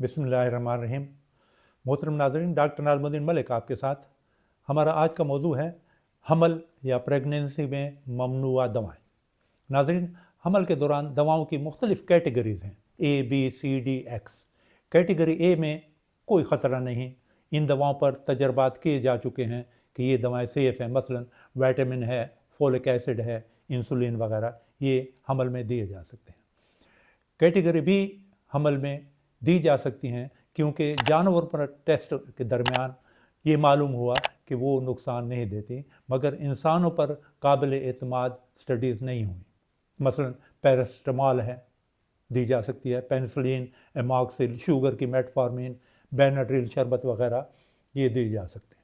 बिस्मिल्लाहिर्रहमानिर्रहीम। मोहतरम नाज़रीन, डॉक्टर नाज़मुद्दीन मलिक आपके साथ। हमारा आज का मौजू है हमल या प्रेगनेंसी में ममनुआ दवाएँ। नाज़रीन, हमल के दौरान दवाओं की मुख्तलिफ़ कैटेगरीज़ हैं, A, B, C, D, X। Category A में कोई ख़तरा नहीं, इन दवाओं पर तजर्बात किए जा चुके हैं कि ये दवाएं सेफ़ हैं। मसलन विटामिन है, फोलिक एसिड है, इंसुलिन वगैरह, ये हमल में दिए जा सकते हैं। कैटेगरी B हमल में दी जा सकती हैं क्योंकि जानवर पर टेस्ट के दरमियान ये मालूम हुआ कि वो नुकसान नहीं देती, मगर इंसानों पर काबिल एतमाद स्टडीज़ नहीं हुई। मसलन पैरासिटामॉल है, दी जा सकती है, पेनिसिलिन, एमॉक्सिल, शुगर की मेटफॉर्मिन, बेनाड्रिल शरबत वगैरह, ये दी जा सकते हैं।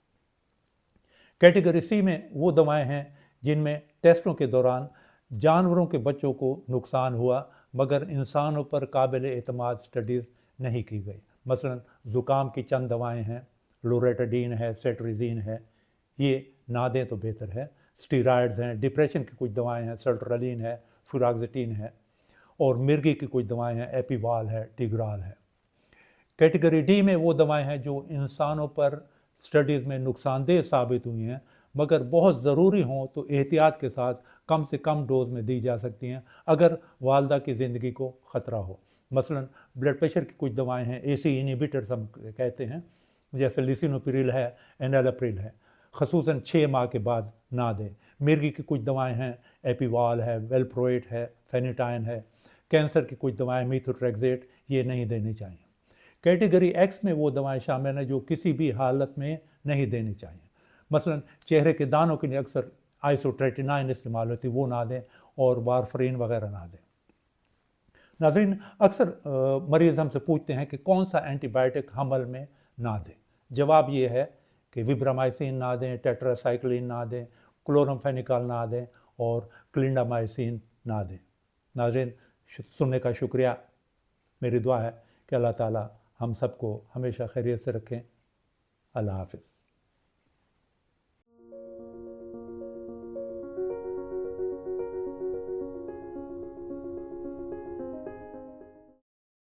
कैटेगरी C में वो दवाएं हैं जिनमें टेस्टों के दौरान जानवरों के बच्चों को नुकसान हुआ मगर इंसानों पर काबिल एतमाद स्टडीज़ नहीं की गई। मसलन ज़ुकाम की चंद दवाएं हैं, लोरेटाडीन है, सेट्रिज़ीन है, ये ना दें तो बेहतर है। स्टीरॉयड्स हैं, डिप्रेशन की कुछ दवाएं हैं, सर्ट्रलिन है, फुराक्सिटीन है, और मिर्गी की कुछ दवाएं हैं, एपिवाल है, टिग्राल है। कैटेगरी D में वो दवाएं हैं जो इंसानों पर स्टडीज़ में नुकसानदेह साबित हुई हैं मगर बहुत ज़रूरी हों तो एहतियात के साथ कम से कम डोज में दी जा सकती हैं अगर वालदा की ज़िंदगी को ख़तरा हो। मसलन ब्लड प्रेशर की कुछ दवाएं हैं, AC इनहिबिटर्स हम कहते हैं, जैसे लिसिनोप्रिल है, एनालाप्रिल है, ख़ुसूसन 6 माह के बाद ना दें। मिर्गी की कुछ दवाएं हैं, एपिवाल है, वेलप्रोएट है, फेनिटाइन है। कैंसर की कुछ दवाएं, मीथोट्रेक्सेट, ये नहीं देनी चाहिए। कैटेगरी X में वो दवाएं शामिल हैं जो किसी भी हालत में नहीं देनी चाहिए। मसलन चेहरे के दानों के लिए अक्सर आइसोट्रेटिनाइन इस्तेमाल होती, वो ना दें, और वारफरीन वगैरह ना दें। नाज़रीन, अक्सर मरीज़ हमसे पूछते हैं कि कौन सा एंटीबायोटिक हमल में ना दें। जवाब ये है कि विब्रामाइसिन ना दें, टेट्रासाइक्लिन ना दें, क्लोरामफेनिकॉल ना दें, और क्लिंडामाइसिन ना दें। नाज़रीन, सुनने का शुक्रिया। मेरी दुआ है कि अल्लाह ताला हम सबको हमेशा खैरियत से रखें। अल्लाह हाफ़िज़।